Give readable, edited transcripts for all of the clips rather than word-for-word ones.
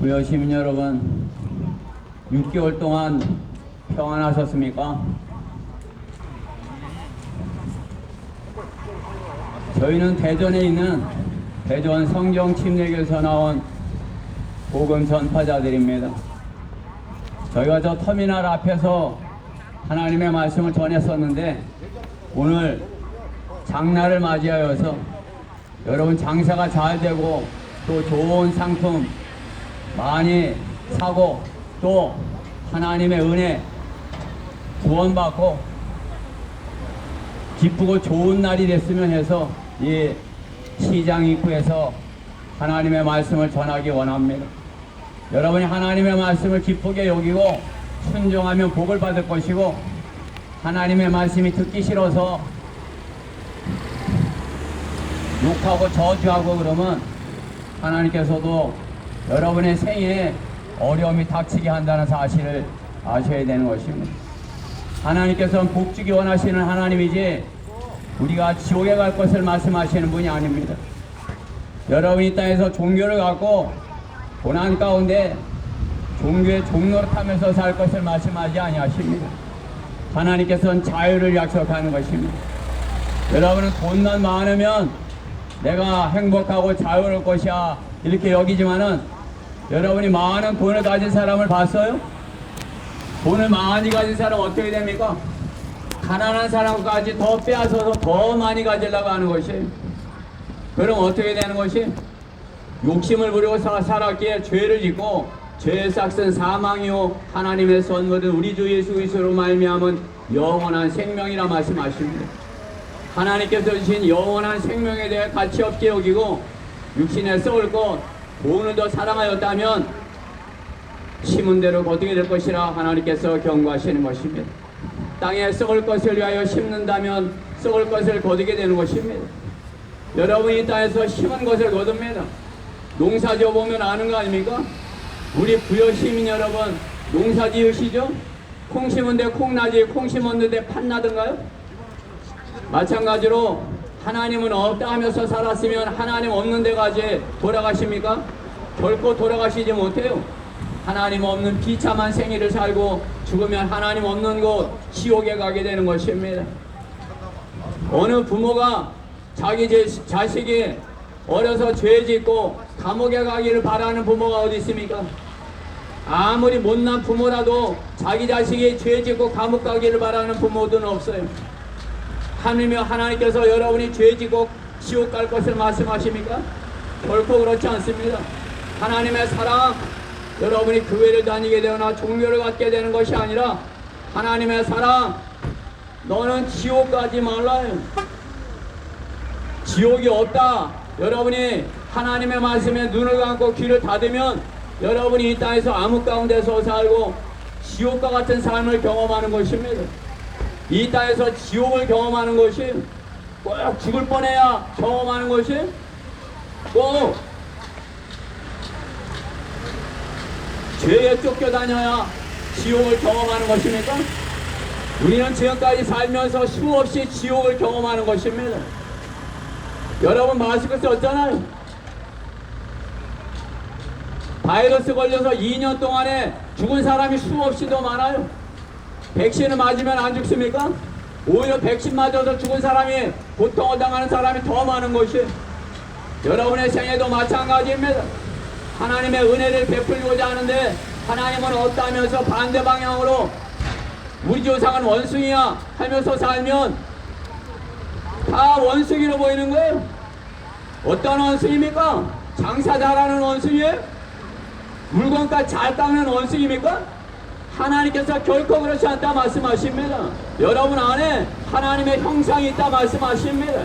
부여 시민 여러분, 6개월 동안 평안하셨습니까? 저희는 대전에 있는 대전 성경 침례교에서 나온 복음 전파자들입니다. 저희가 저 터미널 앞에서 하나님의 말씀을 전했었는데, 오늘 장날을 맞이하여서 여러분 장사가 잘 되고 또 좋은 상품 많이 사고 또 하나님의 은혜 구원받고 기쁘고 좋은 날이 됐으면 해서 이 시장 입구에서 하나님의 말씀을 전하기 원합니다. 여러분이 하나님의 말씀을 기쁘게 여기고 순종하면 복을 받을 것이고, 하나님의 말씀이 듣기 싫어서 욕하고 저주하고 그러면 하나님께서도 여러분의 생에 어려움이 닥치게 한다는 사실을 아셔야 되는 것입니다. 하나님께서는 복 주기 원하시는 하나님이지 우리가 지옥에 갈 것을 말씀하시는 분이 아닙니다. 여러분이 이 땅에서 종교를 갖고 고난 가운데 종교의 종노릇하면서 살 것을 말씀하지 아니하십니다. 하나님께서는 자유를 약속하는 것입니다. 여러분은 돈만 많으면 내가 행복하고 자유로울 것이야 이렇게 여기지만은, 여러분이 많은 돈을 가진 사람을 봤어요? 돈을 많이 가진 사람 어떻게 됩니까? 가난한 사람까지 더 빼앗아서 더 많이 가지려고 하는 것이. 그럼 어떻게 되는 것이? 욕심을 부리고 살았기에 죄를 짓고 죄의 삭은 사망이요 하나님의 선물은 우리 주 예수 그리스도로 말미암은 영원한 생명이라 말씀하십니다. 하나님께서 주신 영원한 생명에 대해 가치 없게 여기고 육신에 썩을 것 돈을 더 사랑하였다면 심은 대로 거두게 될 것이라 하나님께서 경고하시는 것입니다. 땅에 썩을 것을 위하여 심는다면 썩을 것을 거두게 되는 것입니다. 여러분이 이 땅에서 심은 것을 거둡니다. 농사 지어보면 아는 거 아닙니까? 우리 부여 시민 여러분, 농사 지으시죠? 콩 심은데 콩 나지, 콩 심었는데 팥 나던가요? 마찬가지로 하나님은 없다 하면서 살았으면 하나님 없는 데까지 돌아가십니까? 결코 돌아가시지 못해요. 하나님 없는 비참한 생애를 살고 죽으면 하나님 없는 곳 지옥에 가게 되는 것입니다. 어느 부모가 자기 자식이 어려서 죄 짓고 감옥에 가기를 바라는 부모가 어디 있습니까? 아무리 못난 부모라도 자기 자식이 죄 짓고 감옥 가기를 바라는 부모들은 없어요. 하나님께서 여러분이 죄 짓고 지옥 갈 것을 말씀하십니까? 결코 그렇지 않습니다. 하나님의 사랑, 여러분이 교회를 다니게 되거나 종교를 갖게 되는 것이 아니라 하나님의 사랑, 너는 지옥 가지 말라요. 지옥이 없다. 여러분이 하나님의 말씀에 눈을 감고 귀를 닫으면 여러분이 이 땅에서 암흑 가운데서 살고 지옥과 같은 삶을 경험하는 것입니다. 이 땅에서 지옥을 경험하는 것이, 꼭 죽을 뻔해야 경험하는 것이, 꼭 죄에 쫓겨다녀야 지옥을 경험하는 것입니까? 우리는 지금까지 살면서 수없이 지옥을 경험하는 것입니다. 여러분 마스크 썼잖아요. 바이러스 걸려서 2년 동안에 죽은 사람이 수없이 더 많아요. 백신을 맞으면 안 죽습니까? 오히려 백신 맞아서 죽은 사람이, 고통을 당하는 사람이 더 많은 것이, 여러분의 생애도 마찬가지입니다. 하나님의 은혜를 베풀고자 하는데 하나님은 없다면서 반대 방향으로 우리 조상은 원숭이야 하면서 살면 다 원숭이로 보이는 거예요. 어떤 원숭이입니까? 장사 잘하는 원숭이에요? 물건값 잘 깎는 원숭이입니까? 하나님께서 결코 그렇지 않다 말씀하십니다. 여러분 안에 하나님의 형상이 있다 말씀하십니다.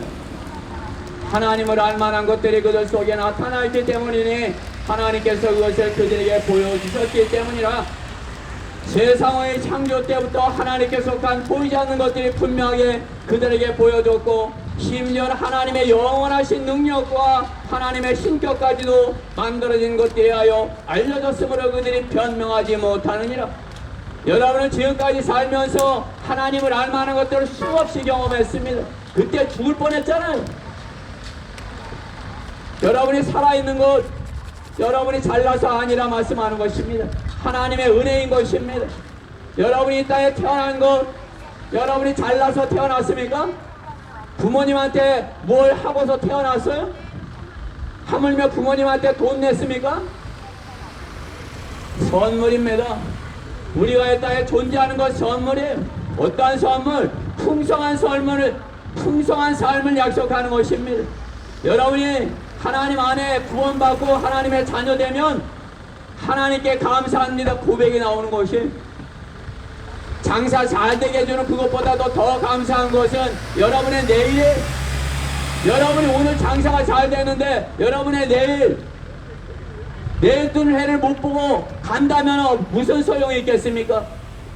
하나님을 알만한 것들이 그들 속에 나타나 있기 때문이니 하나님께서 그것을 그들에게 보여주셨기 때문이라. 세상의 창조 때부터 하나님께 속한 보이지 않는 것들이 분명하게 그들에게 보여줬고, 심지어 하나님의 영원하신 능력과 하나님의 신격까지도 만들어진 것들에 하여 알려졌으므로 그들이 변명하지 못하느니라. 여러분은 지금까지 살면서 하나님을 알만한 것들을 수없이 경험했습니다. 그때 죽을 뻔했잖아요. 여러분이 살아있는 것, 여러분이 잘나서 아니라 말씀하는 것입니다. 하나님의 은혜인 것입니다. 여러분이 이 땅에 태어난 것, 여러분이 잘나서 태어났습니까? 부모님한테 뭘 하고서 태어났어요? 하물며 부모님한테 돈 냈습니까? 선물입니다. 우리가 이 땅에 존재하는 것 선물이에요. 어떠한 선물? 풍성한 삶을 약속하는 것입니다. 여러분이 하나님 안에 구원받고 하나님의 자녀되면 하나님께 감사합니다 고백이 나오는 것이, 장사 잘 되게 해주는 그것보다도 더 감사한 것은 여러분의 내일에, 여러분이 오늘 장사가 잘 되는데 여러분의 내일 뜨는 해를 못 보고 간다면 무슨 소용이 있겠습니까?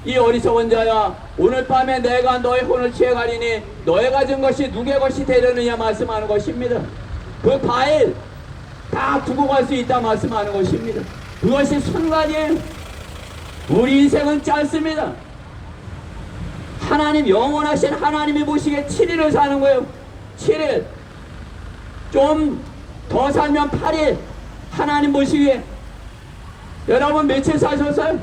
이 어리석은 자야, 오늘 밤에 내가 너의 혼을 취해가리니 너의 가진 것이 누구의 것이 되려느냐 말씀하는 것입니다. 그 과일 다 두고 갈 수 있다 말씀하는 것입니다. 그것이 순간이에요. 우리 인생은 짧습니다. 하나님, 영원하신 하나님이 보시기에 7일을 사는 거예요. 7일. 좀 더 살면 8일. 하나님 보시기에. 여러분 며칠 사셨어요?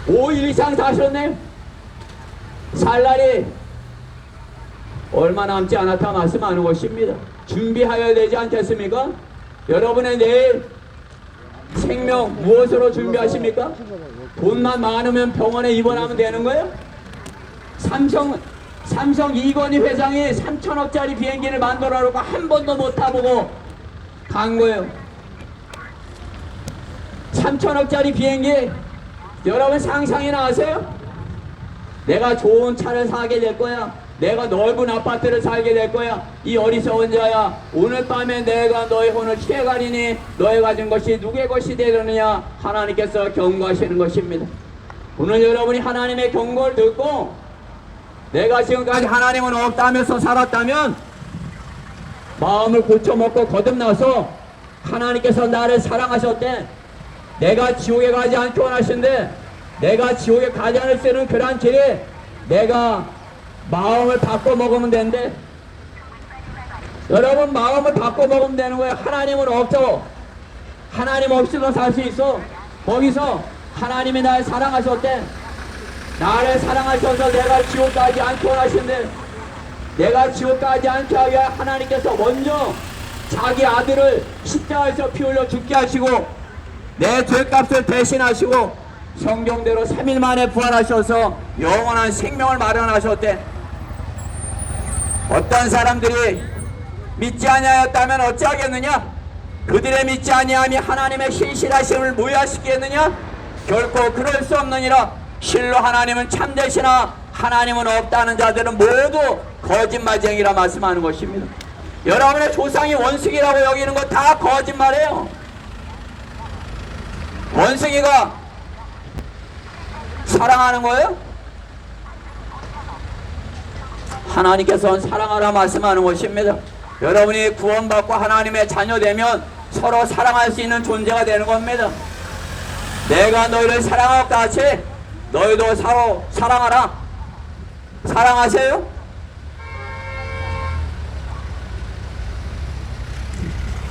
5일 이상 사셨네요. 살 날이 얼마 남지 않았다 말씀하는 것입니다. 준비하여야 되지 않겠습니까? 여러분의 내일 생명 무엇으로 준비하십니까? 돈만 많으면 병원에 입원하면 되는 거예요? 삼성 이건희 회장이 3천억짜리 비행기를 만들어놓고 한 번도 못 타보고 간 거예요. 3천억짜리 비행기 여러분 상상이나 하세요? 내가 좋은 차를 사게 될 거야. 내가 넓은 아파트를 살게 될 거야. 이 어리석은 자야, 오늘 밤에 내가 너의 혼을 취해가리니 너의 가진 것이 누구의 것이 되려느냐 하나님께서 경고하시는 것입니다. 오늘 여러분이 하나님의 경고를 듣고 내가 지금까지 하나님은 없다면서 살았다면 마음을 고쳐먹고 거듭나서 하나님께서 나를 사랑하셨대. 내가 지옥에 가지 않게 원하신데 내가 지옥에 가지 않을 수 있는 그러한 길에 내가 마음을 바꿔 먹으면 되는데, 여러분 마음을 바꿔 먹으면 되는 거예요. 하나님은 없어. 하나님 없이도 살 수 있어. 거기서 하나님이 나를 사랑하셨대. 나를 사랑하셔서 내가 지옥 가지 않게 원하신데, 내가 지옥 가지 않게 하기 위해 하나님께서 먼저 자기 아들을 십자가에서 피 흘려 죽게 하시고 내 죄값을 대신하시고 성경대로 3일 만에 부활하셔서 영원한 생명을 마련하셨대. 어떤 사람들이 믿지 아니하였다면 어찌하겠느냐? 그들의 믿지 아니함이 하나님의 신실하심을 무효시키겠느냐? 결코 그럴 수 없느니라. 실로 하나님은 참되시나 하나님은 없다는 자들은 모두 거짓말쟁이라 말씀하는 것입니다. 여러분의 조상이 원숭이라고 여기는 거 다 거짓말이에요. 원숭이가 사랑하는 거예요? 하나님께서는 사랑하라 말씀하는 것입니다. 여러분이 구원받고 하나님의 자녀되면 서로 사랑할 수 있는 존재가 되는 겁니다. 내가 너희를 사랑할 것 같이 너희도 서로 사랑하라. 사랑하세요?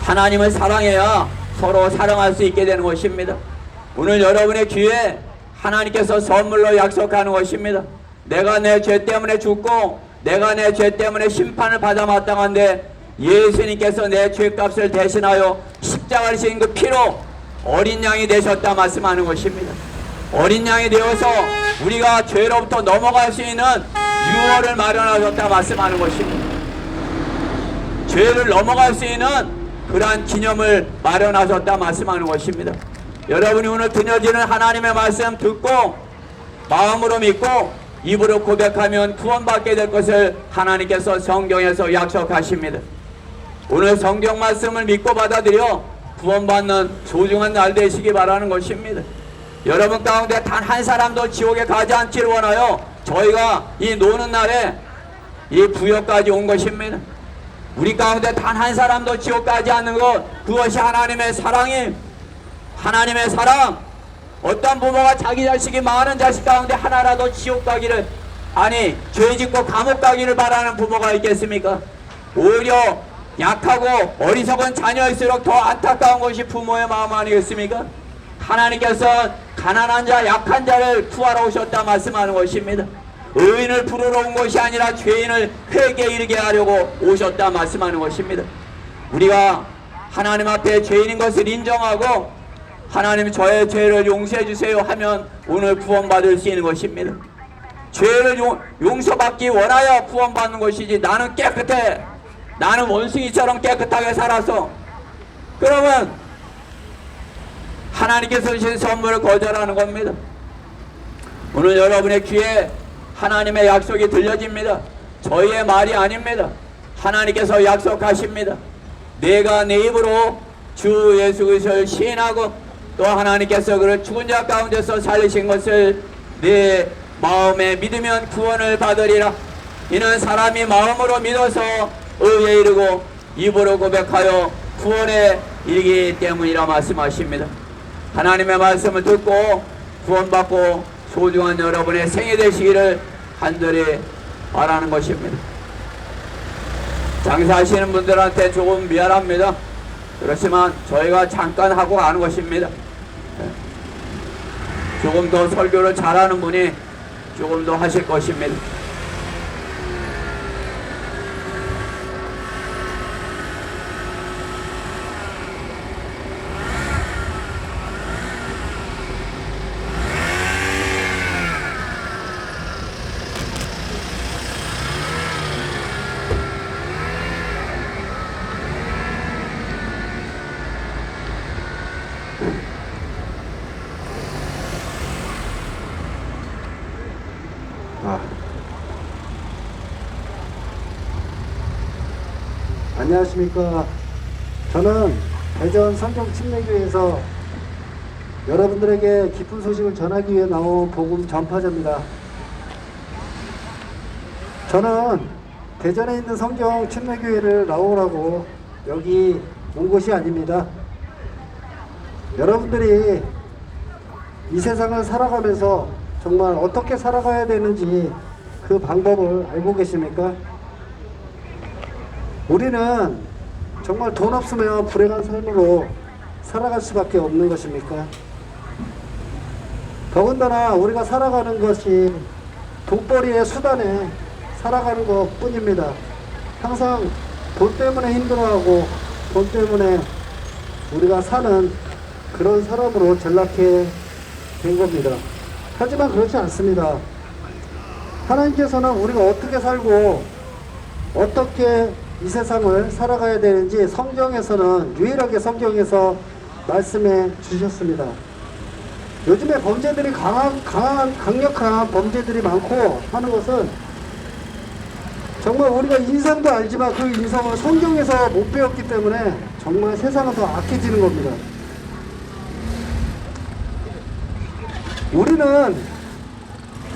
하나님을 사랑해야 서로 사랑할 수 있게 되는 것입니다. 오늘 여러분의 귀에 하나님께서 선물로 약속하는 것입니다. 내가 내 죄 때문에 죽고 내가 내 죄 때문에 심판을 받아 마땅한데 예수님께서 내 죄값을 대신하여 십자가를 지신 그 피로 어린 양이 되셨다 말씀하는 것입니다. 어린 양이 되어서 우리가 죄로부터 넘어갈 수 있는 유월을 마련하셨다 말씀하는 것입니다. 죄를 넘어갈 수 있는 그러한 기념을 마련하셨다 말씀하는 것입니다. 여러분이 오늘 드려지는 하나님의 말씀 듣고 마음으로 믿고 입으로 고백하면 구원받게 될 것을 하나님께서 성경에서 약속하십니다. 오늘 성경 말씀을 믿고 받아들여 구원받는 소중한 날 되시기 바라는 것입니다. 여러분 가운데 단 한 사람도 지옥에 가지 않기를 원하여 저희가 이 노는 날에 이 부여까지 온 것입니다. 우리 가운데 단 한 사람도 지옥 가지 않는 것, 그것이 하나님의 사랑임. 하나님의 사랑. 어떤 부모가 자기 자식이 많은 자식 가운데 하나라도 지옥 가기를, 아니 죄짓고 감옥 가기를 바라는 부모가 있겠습니까? 오히려 약하고 어리석은 자녀일수록 더 안타까운 것이 부모의 마음 아니겠습니까? 하나님께서 가난한 자, 약한 자를 구하러 오셨다 말씀하는 것입니다. 의인을 부르러 온 것이 아니라 죄인을 회개에 이르게 하려고 오셨다 말씀하는 것입니다. 우리가 하나님 앞에 죄인인 것을 인정하고 하나님 저의 죄를 용서해 주세요 하면 오늘 구원받을 수 있는 것입니다. 죄를 용서받기 원하여 구원받는 것이지, 나는 깨끗해, 나는 원숭이처럼 깨끗하게 살아서, 그러면 하나님께서 주신 선물을 거절하는 겁니다. 오늘 여러분의 귀에 하나님의 약속이 들려집니다. 저희의 말이 아닙니다. 하나님께서 약속하십니다. 내가 내 입으로 주 예수 그리스도를 시인하고 또 하나님께서 그를 죽은 자 가운데서 살리신 것을 내 마음에 믿으면 구원을 받으리라. 이는 사람이 마음으로 믿어서 의에 이르고 입으로 고백하여 구원에 이르기 때문이라 말씀하십니다. 하나님의 말씀을 듣고 구원받고 소중한 여러분의 생이 되시기를 간절히 바라는 것입니다. 장사하시는 분들한테 조금 미안합니다. 그렇지만 저희가 잠깐 하고 가는 것입니다. 조금 더 설교를 잘하는 분이 조금 더 하실 것입니다. 안녕하십니까. 저는 대전 성경침례교회에서 여러분들에게 기쁜 소식을 전하기 위해 나온 복음 전파자입니다. 저는 대전에 있는 성경침례교회를 나오라고 여기 온 것이 아닙니다. 여러분들이 이 세상을 살아가면서 정말 어떻게 살아가야 되는지 그 방법을 알고 계십니까? 우리는 정말 돈 없으면 불행한 삶으로 살아갈 수밖에 없는 것입니까? 더군다나 우리가 살아가는 것이 돈벌이의 수단에 살아가는 것 뿐입니다. 항상 돈 때문에 힘들어하고 돈 때문에 우리가 사는 그런 사람으로 전락해 된 겁니다. 하지만 그렇지 않습니다. 하나님께서는 우리가 어떻게 살고 어떻게 이 세상을 살아가야 되는지 성경에서는 유일하게 성경에서 말씀해 주셨습니다. 요즘에 범죄들이 강력한 범죄들이 많고 하는 것은 정말 우리가 인성도 알지만 그 인성을 성경에서 못 배웠기 때문에 정말 세상은 더 악해지는 겁니다. 우리는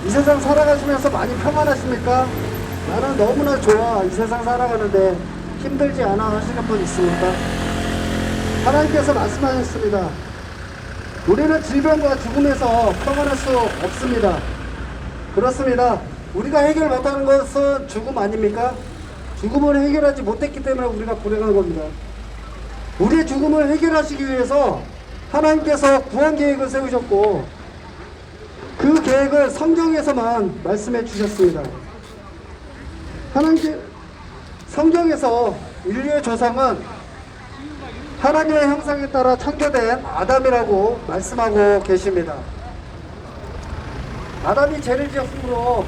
이 세상 살아가시면서 많이 평안하십니까? 나는 너무나 좋아, 이 세상 살아가는데 힘들지 않아 하시는 분 있습니까? 하나님께서 말씀하셨습니다. 우리는 질병과 죽음에서 평안할 수 없습니다. 그렇습니다. 우리가 해결 못하는 것은 죽음 아닙니까? 죽음을 해결하지 못했기 때문에 우리가 불행한 겁니다. 우리의 죽음을 해결하시기 위해서 하나님께서 구원 계획을 세우셨고 그 계획을 성경에서만 말씀해 주셨습니다. 하나님께 성경에서 인류의 조상은 하나님의 형상에 따라 창조된 아담이라고 말씀하고 계십니다. 아담이 죄를 지었으므로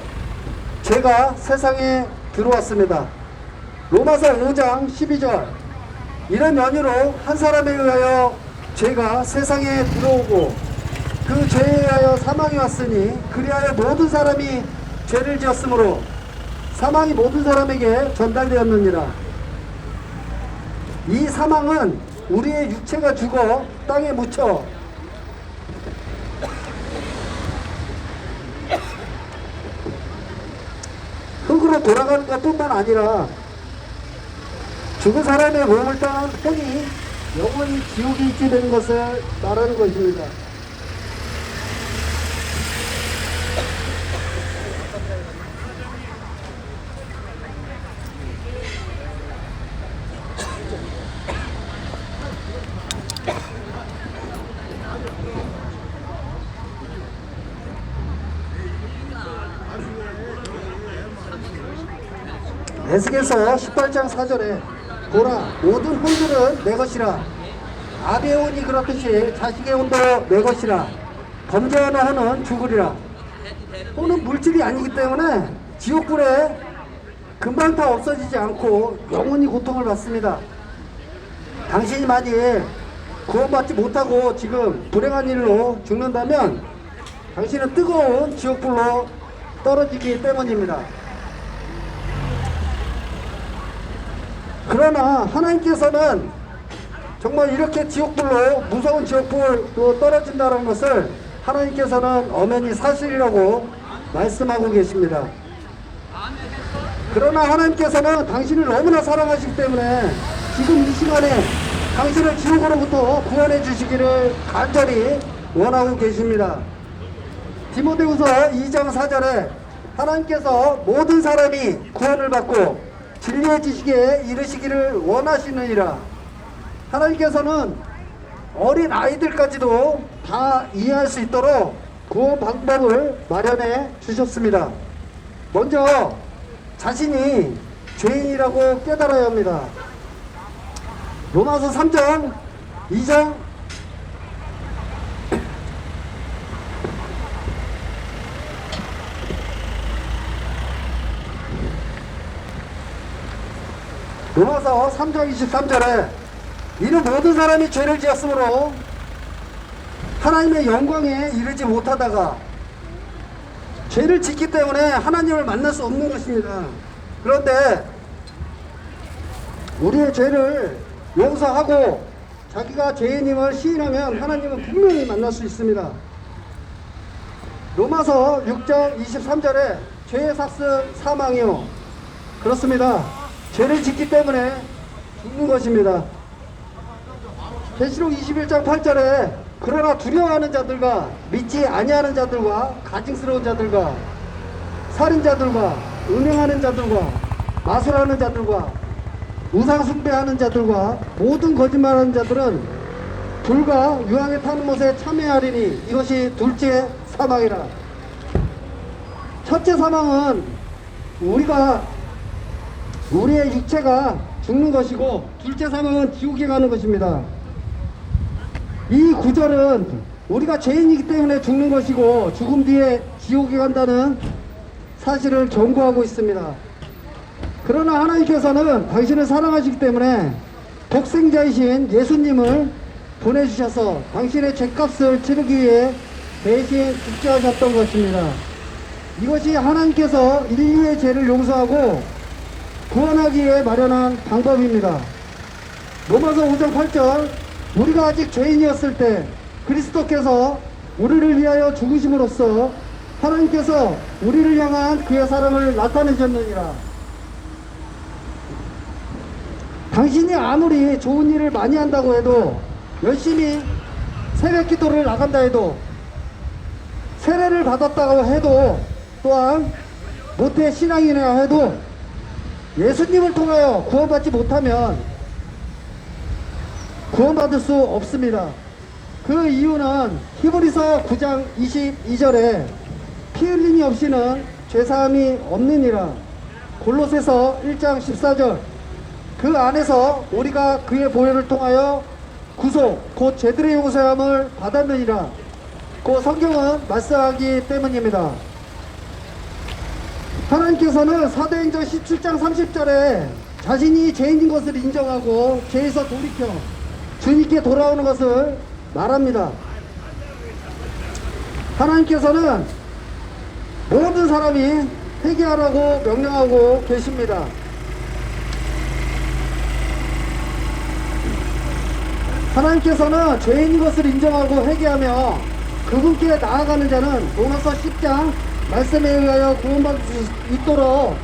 죄가 세상에 들어왔습니다. 로마서 5장 12절 이런 연유로 한 사람에 의하여 죄가 세상에 들어오고 그 죄에 의하여 사망이 왔으니 그리하여 모든 사람이 죄를 지었으므로 사망이 모든 사람에게 전달되었느니라. 이 사망은 우리의 육체가 죽어 땅에 묻혀 흙으로 돌아가는 것 뿐만 아니라 죽은 사람의 몸을 떠난 혼이 영원히 지옥에 있게 되는 것을 말하는 것입니다. 에스겔서 18장 4절에 보라 모든 혼들은 내 것이라 아비의 혼이 그렇듯이 자식의 혼도 내 것이라 범죄하는 혼은 죽으리라. 혼은 물질이 아니기 때문에 지옥불에 금방 다 없어지지 않고 영원히 고통을 받습니다. 당신이 만일 구원받지 못하고 지금 불행한 일로 죽는다면 당신은 뜨거운 지옥불로 떨어지기 때문입니다. 그러나 하나님께서는 정말 이렇게 지옥불로 무서운 지옥불로 떨어진다는 것을 하나님께서는 엄연히 사실이라고 말씀하고 계십니다. 그러나 하나님께서는 당신을 너무나 사랑하시기 때문에 지금 이 시간에 당신을 지옥으로부터 구원해 주시기를 간절히 원하고 계십니다. 디모데후서 2장 4절에 하나님께서 모든 사람이 구원을 받고 진리의 지식에 이르시기를 원하시느니라. 하나님께서는 어린 아이들까지도 다 이해할 수 있도록 구원 방법을 마련해 주셨습니다. 먼저 자신이 죄인이라고 깨달아야 합니다. 로마서 3장 2장 로마서 3장 23절에 이는 모든 사람이 죄를 지었으므로 하나님의 영광에 이르지 못하다가 죄를 짓기 때문에 하나님을 만날 수 없는 것입니다. 그런데 우리의 죄를 용서하고 자기가 죄인임을 시인하면 하나님은 분명히 만날 수 있습니다. 로마서 6장 23절에 죄의 삭은 사망이요. 그렇습니다. 죄를 짓기 때문에 죽는 것입니다. 계시록 21장 8절에 그러나 두려워하는 자들과 믿지 아니하는 자들과 가증스러운 자들과 살인자들과 음행하는 자들과 마술하는 자들과 우상 숭배하는 자들과 모든 거짓말하는 자들은 불과 유황에 타는 못에 참여하리니 이것이 둘째 사망이라. 첫째 사망은 우리의 육체가 죽는 것이고 둘째 사망은 지옥에 가는 것입니다. 이 구절은 우리가 죄인이기 때문에 죽는 것이고 죽음 뒤에 지옥에 간다는 사실을 경고하고 있습니다. 그러나 하나님께서는 당신을 사랑하시기 때문에 독생자이신 예수님을 보내주셔서 당신의 죄값을 치르기 위해 대신 죽게 하셨던 것입니다. 이것이 하나님께서 인류의 죄를 용서하고 구원하기 위해 마련한 방법입니다. 로마서 5장 8절 우리가 아직 죄인이었을 때 그리스도께서 우리를 위하여 죽으심으로써 하나님께서 우리를 향한 그의 사랑을 나타내셨느니라. 당신이 아무리 좋은 일을 많이 한다고 해도 열심히 새벽 기도를 나간다 해도 세례를 받았다고 해도 또한 모태 신앙이라 해도 예수님을 통하여 구원받지 못하면 구원받을 수 없습니다. 그 이유는 히브리서 9장 22절에 피 흘림이 없이는 죄사함이 없느니라. 골로새서 1장 14절 그 안에서 우리가 그의 보혈을 통하여 구속 곧 죄들의 용서함을 받았느니라. 그 성경은 말씀하기 때문입니다. 하나님께서는 사도행전 17장 30절에 자신이 죄인인 것을 인정하고 죄에서 돌이켜 주님께 돌아오는 것을 말합니다. 하나님께서는 모든 사람이 회개하라고 명령하고 계십니다. 하나님께서는 죄인인 것을 인정하고 회개하며 그분께 나아가는 자는 로마서 10장 말씀에 의하여 구원받을 수 있도록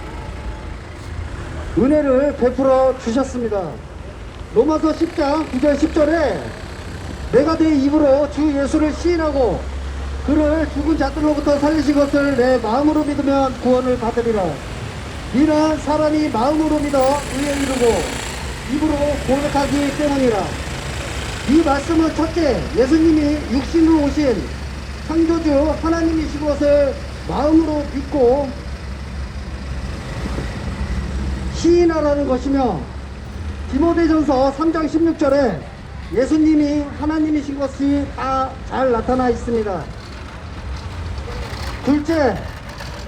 은혜를 베풀어 주셨습니다. 로마서 10장 9절 10절에 내가 내 입으로 주 예수를 시인하고 그를 죽은 자들로부터 살리신 것을 내 마음으로 믿으면 구원을 받으리라. 이는 사람이 마음으로 믿어 의에 이르고 입으로 고백하기 때문이라. 이 말씀은 첫째 예수님이 육신으로 오신 창조주 하나님이신 것을 마음으로 믿고 시인하라는 것이며 디모데전서 3장 16절에 예수님이 하나님이신 것이 다 잘 나타나 있습니다. 둘째,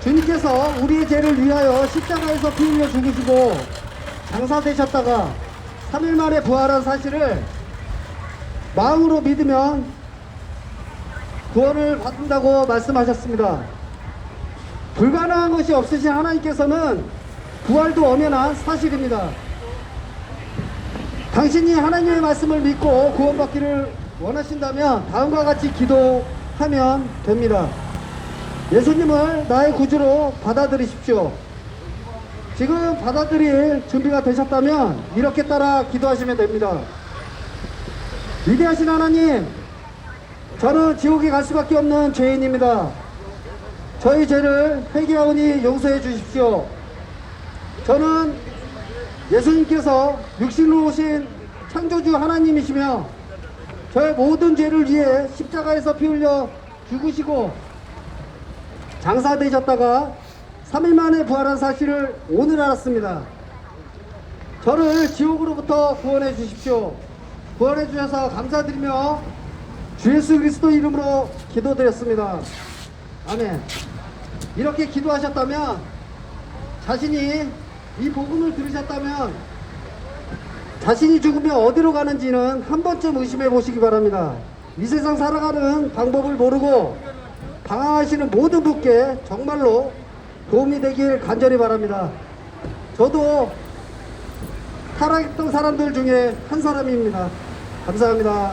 주님께서 우리의 죄를 위하여 십자가에서 피 흘려 죽으시고 장사되셨다가 3일 만에 부활한 사실을 마음으로 믿으면 구원을 받는다고 말씀하셨습니다. 불가능한 것이 없으신 하나님께서는 부활도 엄연한 사실입니다. 당신이 하나님의 말씀을 믿고 구원받기를 원하신다면 다음과 같이 기도하면 됩니다. 예수님을 나의 구주로 받아들이십시오. 지금 받아들일 준비가 되셨다면 이렇게 따라 기도하시면 됩니다. 위대하신 하나님, 저는 지옥에 갈 수밖에 없는 죄인입니다. 저희 죄를 회개하오니 용서해 주십시오. 저는 예수님께서 육신으로 오신 창조주 하나님이시며 저의 모든 죄를 위해 십자가에서 피 흘려 죽으시고 장사되셨다가 3일 만에 부활한 사실을 오늘 알았습니다. 저를 지옥으로부터 구원해 주십시오. 구원해 주셔서 감사드리며 주 예수 그리스도 이름으로 기도드렸습니다. 아멘. 이렇게 기도하셨다면, 자신이 이 복음을 들으셨다면 자신이 죽으면 어디로 가는지는 한 번쯤 의심해 보시기 바랍니다. 이 세상 살아가는 방법을 모르고 방황하시는 모든 분께 정말로 도움이 되길 간절히 바랍니다. 저도 타락했던 사람들 중에 한 사람입니다. 감사합니다.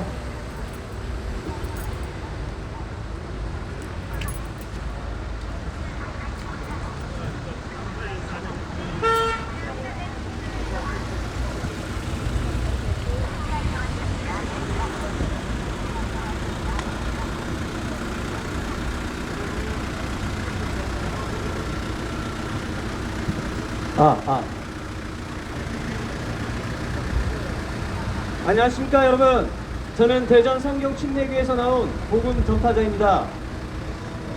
안녕하십니까 여러분. 저는 대전 성경 침례교회에서 나온 복음 전파자입니다.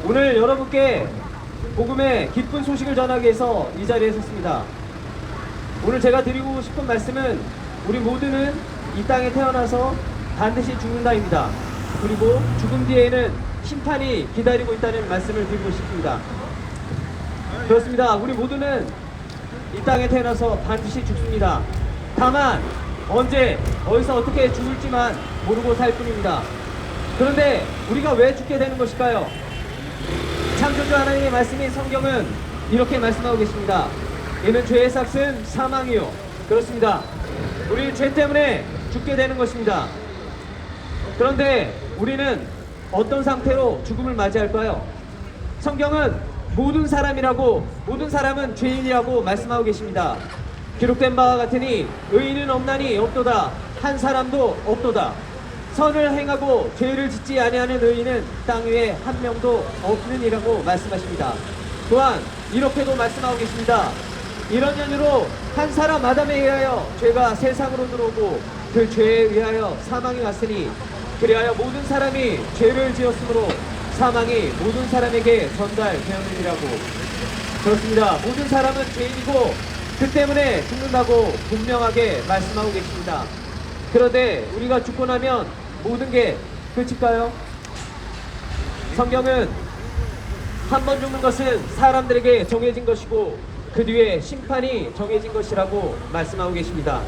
오늘 여러분께 복음의 기쁜 소식을 전하기 위해서 이 자리에 섰습니다. 오늘 제가 드리고 싶은 말씀은 우리 모두는 이 땅에 태어나서 반드시 죽는다입니다. 그리고 죽음 뒤에는 심판이 기다리고 있다는 말씀을 드리고 싶습니다. 그렇습니다. 우리 모두는 이 땅에 태어나서 반드시 죽습니다. 다만 언제 어디서 어떻게 죽을지만 모르고 살 뿐입니다. 그런데 우리가 왜 죽게 되는 것일까요? 창조주 하나님의 말씀인 성경은 이렇게 말씀하고 계십니다. 이는 죄의 삭은 사망이요. 그렇습니다. 우리는 죄 때문에 죽게 되는 것입니다. 그런데 우리는 어떤 상태로 죽음을 맞이할까요? 성경은 모든 사람이라고, 모든 사람은 죄인이라고 말씀하고 계십니다. 기록된 바와 같으니 의인은 없나니 없도다. 한 사람도 없도다. 선을 행하고 죄를 짓지 아니하는 의인은 땅 위에 한 명도 없느니라고 말씀하십니다. 또한 이렇게도 말씀하고 계십니다. 이런 연유로 한 사람 아담에 의하여 죄가 세상으로 들어오고 그 죄에 의하여 사망이 왔으니 그리하여 모든 사람이 죄를 지었으므로 사망이 모든 사람에게 전달되었느니라고. 그렇습니다. 모든 사람은 죄인이고 그 때문에 죽는다고 분명하게 말씀하고 계십니다. 그런데 우리가 죽고 나면 모든 게 끝일까요? 성경은 한 번 죽는 것은 사람들에게 정해진 것이고 그 뒤에 심판이 정해진 것이라고 말씀하고 계십니다.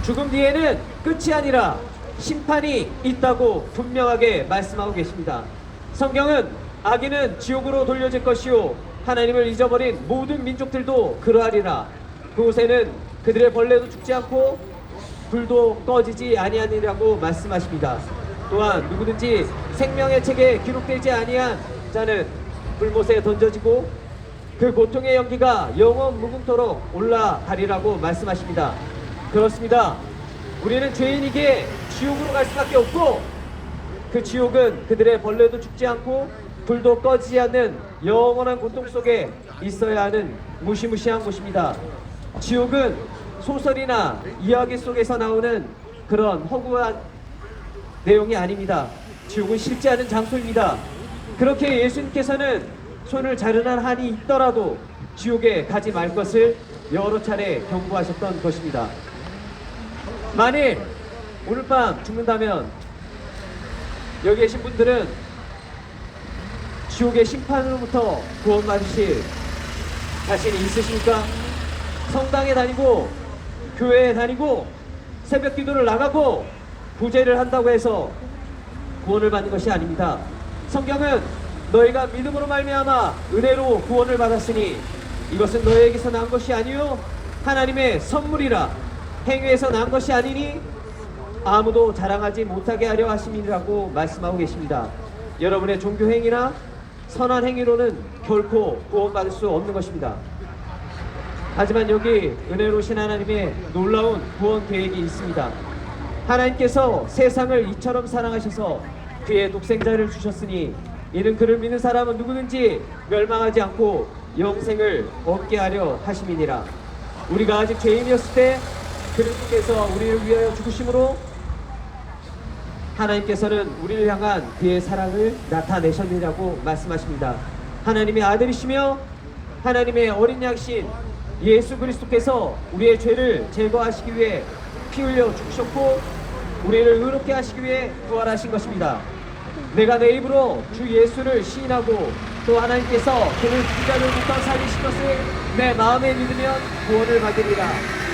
죽음 뒤에는 끝이 아니라 심판이 있다고 분명하게 말씀하고 계십니다. 성경은 악인은 지옥으로 돌려질 것이요 하나님을 잊어버린 모든 민족들도 그러하리라. 그곳에는 그들의 벌레도 죽지 않고 불도 꺼지지 아니하니라고 말씀하십니다. 또한 누구든지 생명의 책에 기록되지 아니한 자는 불못에 던져지고 그 고통의 연기가 영원 무궁토록 올라가리라고 말씀하십니다. 그렇습니다. 우리는 죄인이기에 지옥으로 갈 수밖에 없고 그 지옥은 그들의 벌레도 죽지 않고 불도 꺼지지 않는 영원한 고통 속에 있어야 하는 무시무시한 곳입니다. 지옥은 소설이나 이야기 속에서 나오는 그런 허구한 내용이 아닙니다. 지옥은 실제 하는 장소입니다. 그렇게 예수님께서는 손을 자르는 한이 있더라도 지옥에 가지 말 것을 여러 차례 경고하셨던 것입니다. 만일 오늘 밤 죽는다면 여기 계신 분들은 지옥의 심판으로부터 구원받으실 자신이 있으십니까? 성당에 다니고 교회에 다니고 새벽 기도를 나가고 구제를 한다고 해서 구원을 받는 것이 아닙니다. 성경은 너희가 믿음으로 말미암아 은혜로 구원을 받았으니 이것은 너희에게서 난 것이 아니요 하나님의 선물이라. 행위에서 난 것이 아니니 아무도 자랑하지 못하게 하려 하심이라고 말씀하고 계십니다. 여러분의 종교 행위나 선한 행위로는 결코 구원받을 수 없는 것입니다. 하지만 여기 은혜로우신 하나님의 놀라운 구원 계획이 있습니다. 하나님께서 세상을 이처럼 사랑하셔서 그의 독생자를 주셨으니 이는 그를 믿는 사람은 누구든지 멸망하지 않고 영생을 얻게 하려 하심이니라. 우리가 아직 죄인이었을 때 그리스도께서 우리를 위하여 죽으심으로 하나님께서는 우리를 향한 그의 사랑을 나타내셨느라고 말씀하십니다. 하나님의 아들이시며 하나님의 어린 양신 예수 그리스도께서 우리의 죄를 제거하시기 위해 피 흘려 죽으셨고 우리를 의롭게 하시기 위해 부활하신 것입니다. 내가 내 입으로 주 예수를 시인하고 또 하나님께서 그를 죽자로부터 살리신 것을 내 마음에 믿으면 구원을 받으리라.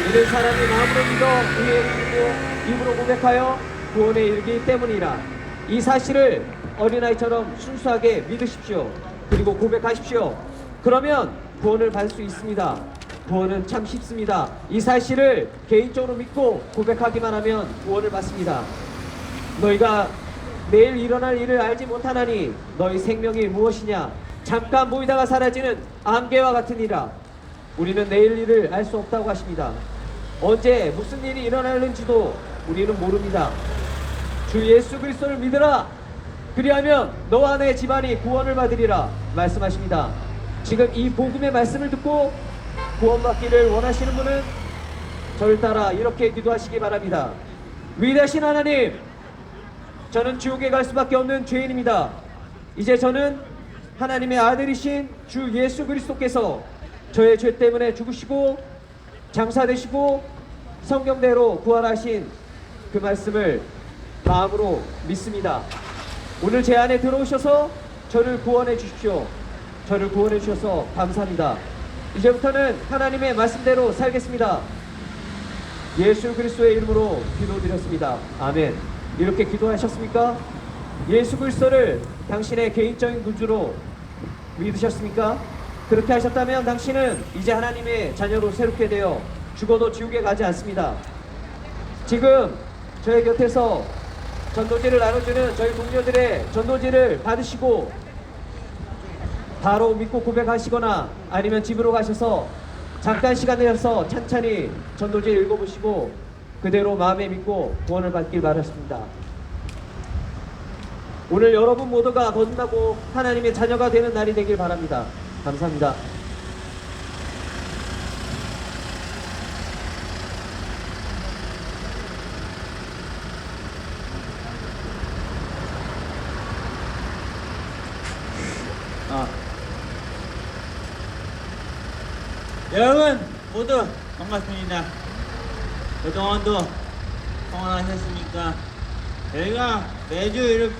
이는 사람이 마음으로 믿어 그의 믿고 입으로 고백하여 구원에 이르기 때문이라. 이 사실을 어린아이처럼 순수하게 믿으십시오. 그리고 고백하십시오. 그러면 구원을 받을 수 있습니다. 구원은 참 쉽습니다. 이 사실을 개인적으로 믿고 고백하기만 하면 구원을 받습니다. 너희가 내일 일어날 일을 알지 못하나니 너희 생명이 무엇이냐? 잠깐 보이다가 사라지는 안개와 같으니라. 우리는 내일 일을 알 수 없다고 하십니다. 언제 무슨 일이 일어날는지도 우리는 모릅니다. 주 예수 그리스도를 믿으라. 그리하면 너와 내 집안이 구원을 받으리라 말씀하십니다. 지금 이 복음의 말씀을 듣고 구원받기를 원하시는 분은 저를 따라 이렇게 기도하시기 바랍니다. 위대하신 하나님, 저는 지옥에 갈 수밖에 없는 죄인입니다. 이제 저는 하나님의 아들이신 주 예수 그리스도께서 저의 죄 때문에 죽으시고 장사되시고 성경대로 부활하신 그 말씀을 마음으로 믿습니다. 오늘 제 안에 들어오셔서 저를 구원해 주십시오. 저를 구원해 주셔서 감사합니다. 이제부터는 하나님의 말씀대로 살겠습니다. 예수 그리스도의 이름으로 기도드렸습니다. 아멘. 이렇게 기도하셨습니까? 예수 그리스도를 당신의 개인적인 구주로 믿으셨습니까? 그렇게 하셨다면 당신은 이제 하나님의 자녀로 새롭게 되어 죽어도 지옥에 가지 않습니다. 지금 저의 곁에서 전도지를 나눠주는 저희 동료들의 전도지를 받으시고 바로 믿고 고백하시거나 아니면 집으로 가셔서 잠깐 시간 내셔서 찬찬히 전도지를 읽어보시고 그대로 마음에 믿고 구원을 받길 바랐습니다. 오늘 여러분 모두가 거듭나고 하나님의 자녀가 되는 날이 되길 바랍니다. 감사합니다. 여러분 모두 반갑습니다. 그동안도 평안하셨습니까? 저희가 매주 이렇게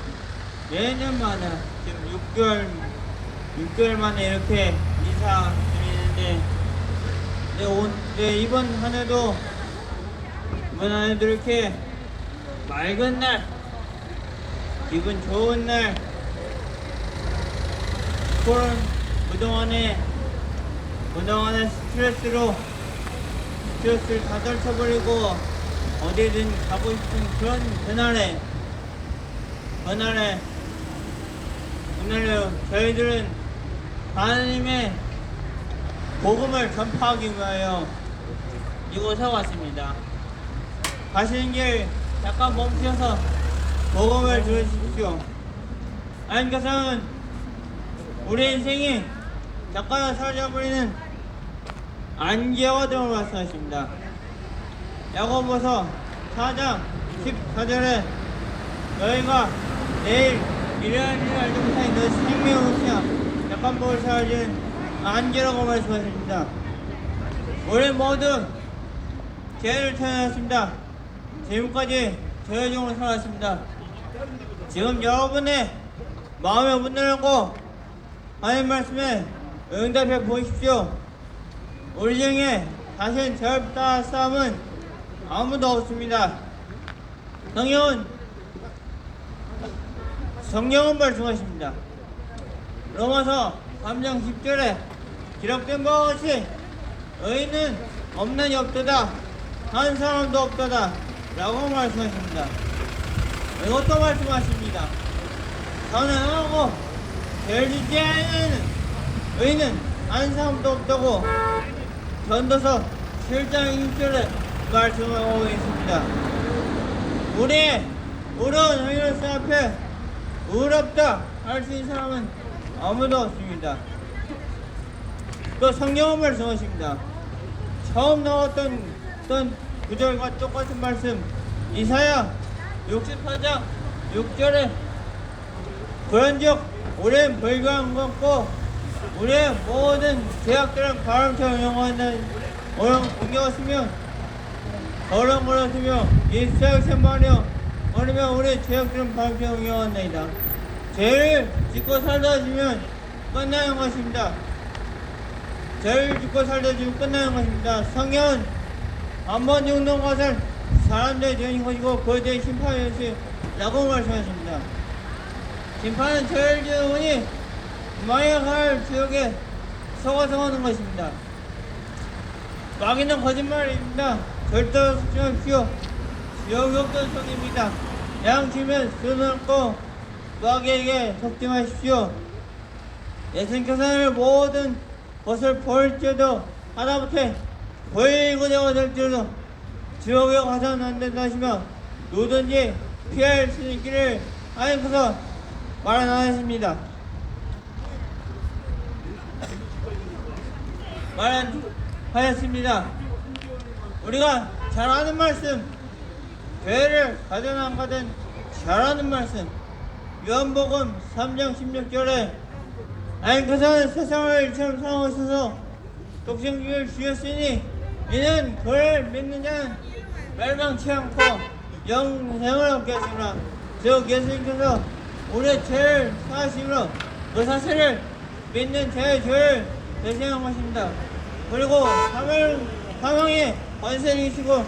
매년마다 지금 6개월 만에 이렇게 인사드리는데 이번 한 해도 이렇게 맑은 날, 기분 좋은 날, 그동안의 스트레스를 다 떨쳐버리고 어디든 가고 싶은 그런 그날에 오늘 저희들은 하나님의 복음을 전파하기 위하여 이곳에 왔습니다. 가시는 길 잠깐 멈추셔서 복음을 들으십시오. 하나님께서는 우리 인생이 잠깐 사라져버리는 안개와 등을 말씀하십니다. 야고보서 4장 14절에 너희가 내일 일어날 일을 알지 못하니 너희 생명의 옷이야 잠깐 보일 사라지는 안개라고 말씀하십니다. 올해 모두 죄를 태어났습니다. 지금까지 죄중으로 살았습니다. 지금 여러분의 마음에 문열고 하나님 말씀에 응답해 보십시오. 우리 중에 다시는 죄를 따라 싸움은 아무도 없습니다. 성경은 말씀하십니다. 로마서 3장 10절에 기록된 바와 같이 의인은 없나니 없도다, 한 사람도 없도다 라고 말씀하십니다. 이것도 말씀하십니다. 선행하고 죄를 짓지 않는 의인은 한 사람도 없다고 전도서 7장 1절에 말씀하고 있습니다. 우리의 우러운 하나님 앞에 의롭다 할 수 있는 사람은 아무도 없습니다. 또 성경은 말씀하십니다. 처음 나왔던 구절과 똑같은 말씀, 이사야 64장 6절에 그런즉 우리는 불교한 것고 우리의 모든 죄악들은 바람처럼 옮겨왔으며 더러운 걸었으며 이 죄악생만이여 어리면 우리의 죄악들은 바람처럼 옮겨왔나이다. 죄를 짓고 살다 주면 끝나는 것입니다. 죄를 짓고 살다 주면 끝나는 것입니다. 성경은 한 번 죽는 것은 사람들의 죄인 것이고 그에 대해 심판이 라고 말씀하십니다. 심판은 죄를 지으니 마약할 지옥에 속아서 하는 것입니다. 마귀는 거짓말입니다. 절대로 속지 마십시오. 지옥이 없던 속입니다. 양심에 수놓고 마귀에게 속지 마십시오. 예수님께서는 모든 것을 보일지어도 하다못해 보이고자 될지어도 지옥에 가서는 안 된다 하시며 누구든지 피할 수 있기를 하나님께서 말하셨습니다. 말하였습니다. 우리가 잘 아는 말씀, 죄를 가든 안 가든 잘 아는 말씀, 요한복음 3장 16절에 하나님께서는 세상을 일처럼 사랑하셔서 독생자를 주셨으니 이는 그를 믿는 자는 멸망치 않고 영생을 얻게 하시라. 즉 예수님께서 우리의 죄를 사하심으로 그 사실을 믿는 자의 죄를 대신한 것입니다. 그리고 사망의 권세를 이기시고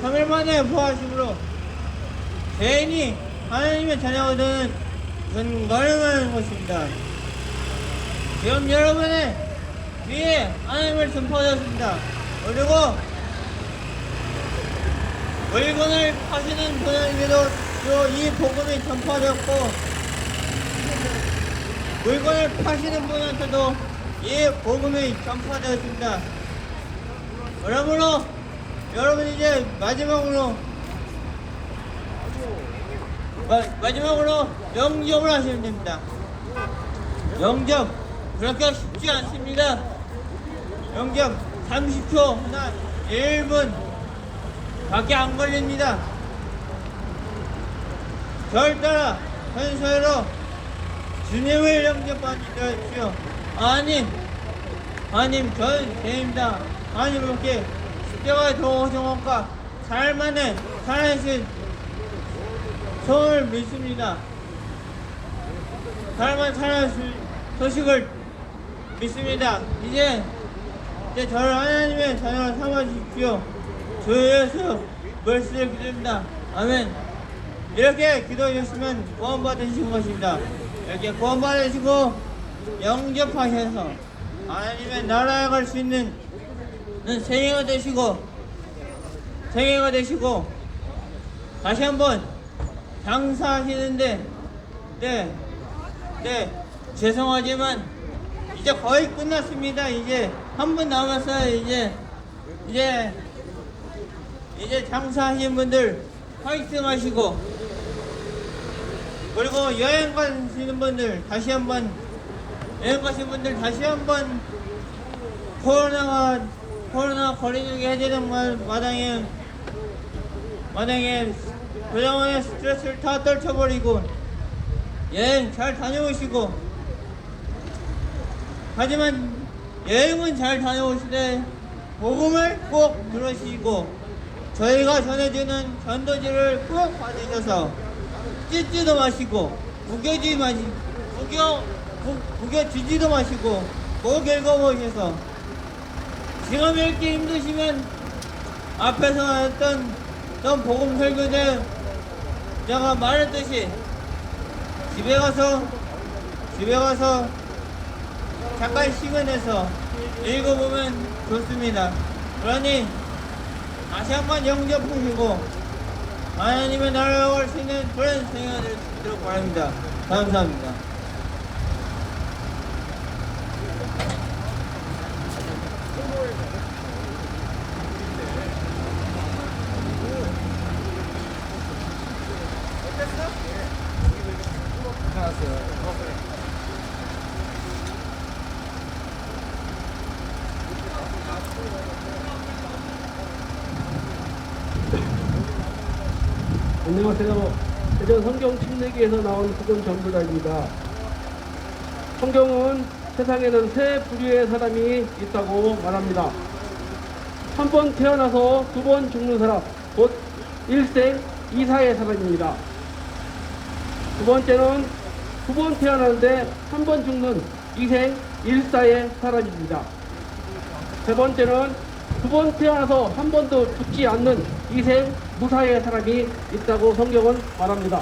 3일 만에 부활하심으로 죄인이 하나님의 자녀가 되는 근거를 말하는 것입니다. 지금 여러분의 위에 하나님을 선포하셨습니다. 그리고 물건을 파시는 분에게도 이 복음이 전파되었고 물건을 파시는 분한테도 이 복음이 전파되었습니다. 그러므로 여러분 이제 마지막으로 영접을 하시면 됩니다. 영접 그렇게 쉽지 않습니다. 영접 30초 나 1분 밖에 안 걸립니다. 저를 따라 현서로 주님을 영접하십시오. 하나님 저는 죄입니다. 하나님께 십자가의 도정원과 살만의 살아계신 성을 믿습니다. 살만 살아계신 소식을 믿습니다. 이제 저를 하나님의 자녀로 삼아주십시오. 주 예수 말씀을 기도합니다. 아멘. 이렇게 기도해 주시면 구원받으신 것입니다. 이렇게 구원받으시고 영접하셔서 하나님의 나라에 갈 수 있는 생애가 되시고 다시 한번 장사하시는데 죄송하지만 이제 거의 끝났습니다. 이제 한 분 남았어요. 이제 장사하시는 분들 화이팅 하시고 그리고 여행 가시는 분들 다시 한번 코로나 거리두기 해제된 마당에 그동안의 스트레스를 다 떨쳐버리고 여행 잘 다녀오시고 하지만 여행은 잘 다녀오시되 복음을 꼭 들으시고 저희가 전해주는 전도지를 꼭 받으셔서 찢지도 마시고 구겨주지도 마시고 꼭 읽어보셔서 지금 읽기 힘드시면 앞에서 했던 복음 설교들 제가 말했듯이 집에 가서 잠깐 시간내서 읽어보면 좋습니다. 그러니 다시 한번 영접하시고 하나님의 나라에 올 수 있는 그런 생활을 되도록 바랍니다. 감사합니다. 안녕하세요. 대전 성경 침례기에서 나온 복음 전도자입니다. 성경은 세상에는 세 부류의 사람이 있다고 말합니다. 한 번 태어나서 두 번 죽는 사람, 곧 일생 이사의 사람입니다. 두 번째는 두 번 태어나는데 한 번 죽는 이생 일사의 사람입니다. 세 번째는 두 번 태어나서 한 번도 죽지 않는 이생 무사의 사람이 있다고 성경은 말합니다.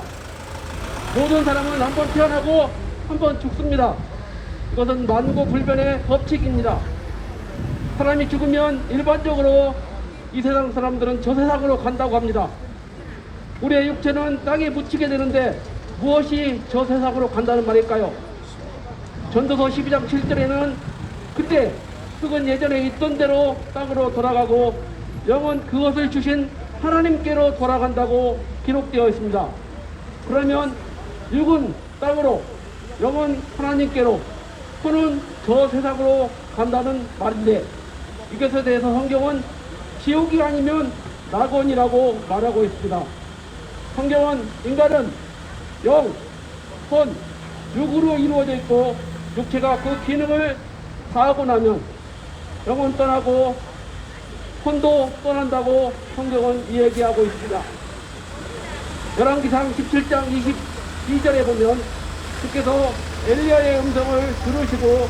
모든 사람은 한 번 태어나고 한 번 죽습니다. 이것은 만고불변의 법칙입니다. 사람이 죽으면 일반적으로 이 세상 사람들은 저 세상으로 간다고 합니다. 우리의 육체는 땅에 묻히게 되는데 무엇이 저 세상으로 간다는 말일까요? 전도서 12장 7절에는 그때 흙은 예전에 있던 대로 땅으로 돌아가고 영은 그것을 주신 하나님께로 돌아간다고 기록되어 있습니다. 그러면 육은 땅으로, 영은 하나님께로, 혼은 저 세상으로 간다는 말인데 이것에 대해서 성경은 지옥이 아니면 낙원이라고 말하고 있습니다. 성경은 인간은 영, 혼, 육으로 이루어져 있고 육체가 그 기능을 다하고 나면 영은 떠나고 혼도 떠난다고 성경은 이야기하고 있습니다. 열왕기상 17장 22절에 보면 주께서 엘리야의 음성을 들으시고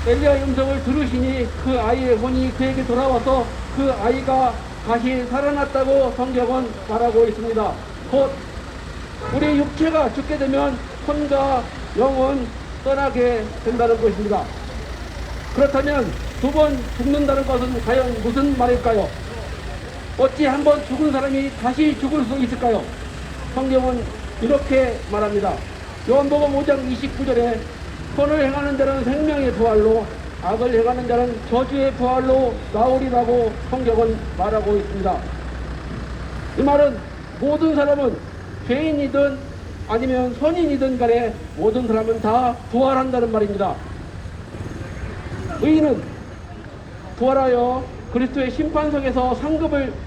엘리야의 음성을 들으시니 그 아이의 혼이 그에게 돌아와서 그 아이가 다시 살아났다고 성경은 말하고 있습니다. 곧 우리 육체가 죽게 되면 혼과 영은 떠나게 된다는 것입니다. 그렇다면 두 번 죽는다는 것은 과연 무슨 말일까요? 어찌 한 번 죽은 사람이 다시 죽을 수 있을까요? 성경은 이렇게 말합니다. 요한복음 5장 29절에 선을 행하는 자는 생명의 부활로 악을 행하는 자는 저주의 부활로 나오리라고 성경은 말하고 있습니다. 이 말은 모든 사람은 죄인이든 아니면 선인이든 간에 모든 사람은 다 부활한다는 말입니다. 의인은 부활하여 그리스도의 심판석에서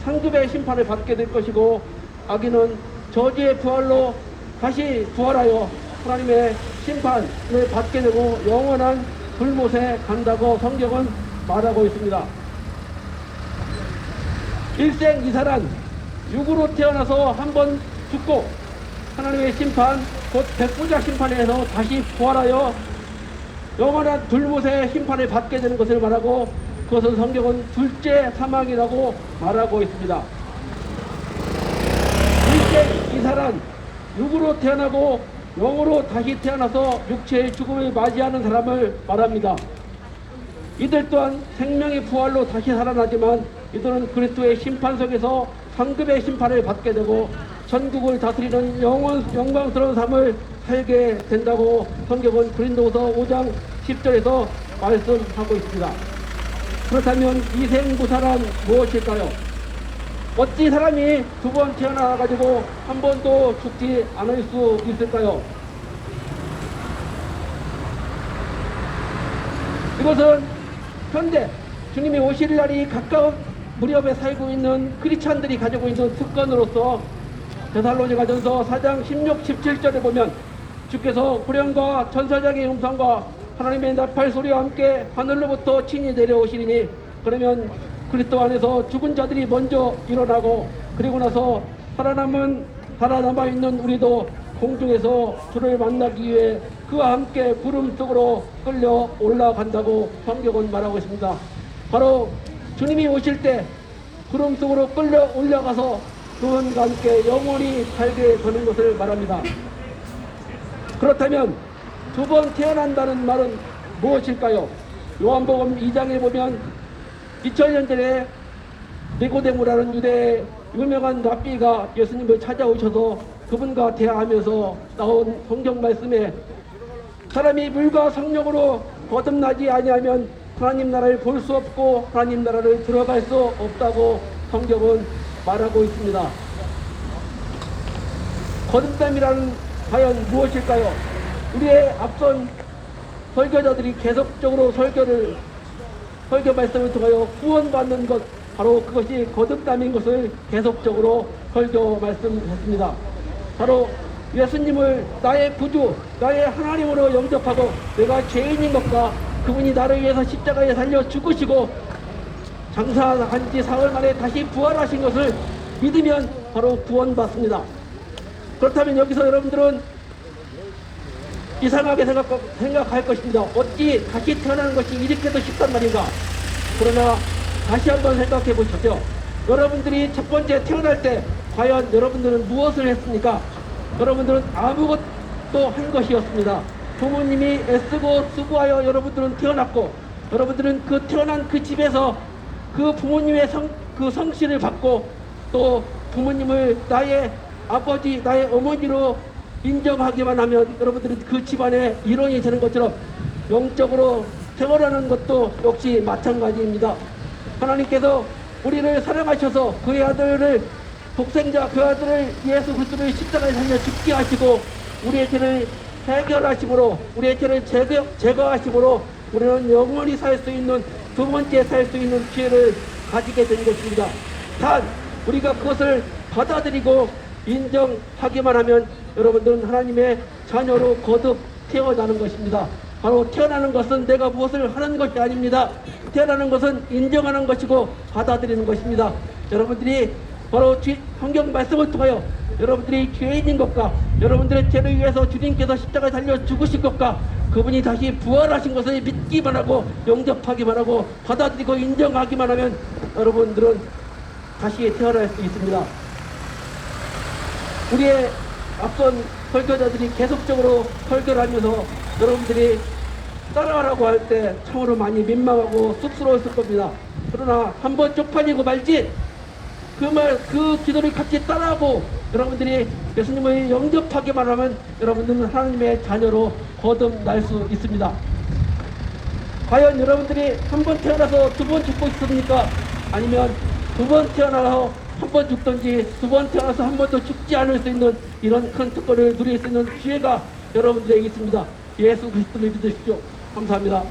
상급의 심판을 받게 될 것이고 악인은 저주의 부활로 다시 부활하여 하나님의 심판을 받게 되고 영원한 불못에 간다고 성경은 말하고 있습니다. 일생 이사란 육으로 태어나서 한 번 죽고 하나님의 심판 곧 백부자 심판에서 다시 부활하여 영원한 불못의 심판을 받게 되는 것을 말하고 그것은 성경은 둘째 사망이라고 말하고 있습니다. 일생 이사란 육으로 태어나고 영으로 다시 태어나서 육체의 죽음을 맞이하는 사람을 말합니다. 이들 또한 생명의 부활로 다시 살아나지만 이들은 그리스도의 심판석에서 상급의 심판을 받게 되고 천국을 다스리는 영광스러운 삶을 살게 된다고 성경은 고린도후서 5장 10절에서 말씀하고 있습니다. 그렇다면 이생부사란 무엇일까요? 어찌 사람이 두 번 태어나가지고 한 번도 죽지 않을 수 있을까요? 이것은 현재 주님이 오실 날이 가까운 무렵에 살고 있는 크리스찬들이 가지고 있는 습관으로서 데살로니가전서 4장 16, 17절에 보면 주께서 구령과 천사장의 음성과 하나님의 나팔 소리와 함께 하늘로부터 친히 내려오시리니 그러면 그리스도 안에서 죽은 자들이 먼저 일어나고 그리고 나서 살아남아 있는 우리도 공중에서 주를 만나기 위해 그와 함께 구름 속으로 끌려 올라간다고 성경은 말하고 있습니다. 바로 주님이 오실 때 구름 속으로 끌려 올라가서 그분과 함께 영원히 살게 되는 것을 말합니다. 그렇다면 두 번 태어난다는 말은 무엇일까요? 요한복음 2장에 보면 2000년 전에 니고데모라는 유대의 유명한 랍비가 예수님을 찾아오셔서 그분과 대화하면서 나온 성경 말씀에 사람이 물과 성령으로 거듭나지 아니하면 하나님 나라를 볼 수 없고 하나님 나라를 들어갈 수 없다고 성경은 말하고 있습니다. 거듭남이라는 과연 무엇일까요? 우리의 앞선 설교자들이 계속적으로 설교 말씀을 통하여 구원받는 것, 바로 그것이 거듭남인 것을 계속적으로 설교 말씀했습니다. 바로 예수님을 나의 구주, 나의 하나님으로 영접하고 내가 죄인인 것과 그분이 나를 위해서 십자가에 달려 죽으시고 장사한 지 사흘 만에 다시 부활하신 것을 믿으면 바로 구원받습니다. 그렇다면 여기서 여러분들은 이상하게 생각할 것입니다. 어찌 다시 태어나는 것이 이렇게도 쉽단 말인가? 그러나 다시 한번 생각해 보십시오. 여러분들이 첫 번째 태어날 때 과연 여러분들은 무엇을 했습니까? 여러분들은 아무것도 한 것이었습니다. 부모님이 애쓰고 수고하여 여러분들은 태어났고 여러분들은 그 태어난 그 집에서 그 부모님의 성씨를 받고 또 부모님을 나의 아버지, 나의 어머니로 인정하기만 하면 여러분들은 그 집안의 일원이 되는 것처럼 영적으로 태어나는 것도 역시 마찬가지입니다. 하나님께서 우리를 사랑하셔서 그의 아들을 독생자 그 아들을 예수 그리스도를 십자가에 달려 죽게 하시고 우리의 죄를 해결하심으로 우리의 죄를 제거하심으로 우리는 영원히 살 수 있는 두 번째 살 수 있는 기회를 가지게 된 것입니다. 단 우리가 그것을 받아들이고 인정하기만 하면 여러분들은 하나님의 자녀로 거듭 태어나는 것입니다. 바로 태어나는 것은 내가 무엇을 하는 것이 아닙니다. 태어나는 것은 인정하는 것이고 받아들이는 것입니다. 여러분들이 바로 성경 말씀을 통하여 여러분들이 죄인인 것과 여러분들의 죄를 위해서 주님께서 십자가에 달려 죽으신 것과 그분이 다시 부활하신 것을 믿기만 하고 영접하기만 하고 받아들이고 인정하기만 하면 여러분들은 다시 태어날 수 있습니다. 우리의 앞선 설교자들이 계속적으로 설교를 하면서 여러분들이 따라하라고 할 때 참으로 많이 민망하고 쑥스러웠을 겁니다. 그러나 한번 쪽팔리고 말지 그 기도를 같이 따라하고 여러분들이 예수님을 영접하기만 하면 여러분들은 하나님의 자녀로 거듭날 수 있습니다. 과연 여러분들이 한 번 태어나서 두 번 죽고 있습니까? 아니면 두 번 태어나서 한 번 죽든지 두 번 태어나서 한 번도 죽지 않을 수 있는 이런 큰 특권을 누릴 수 있는 기회가 여러분들에게 있습니다. 예수 그리스도를 믿으십시오. 감사합니다.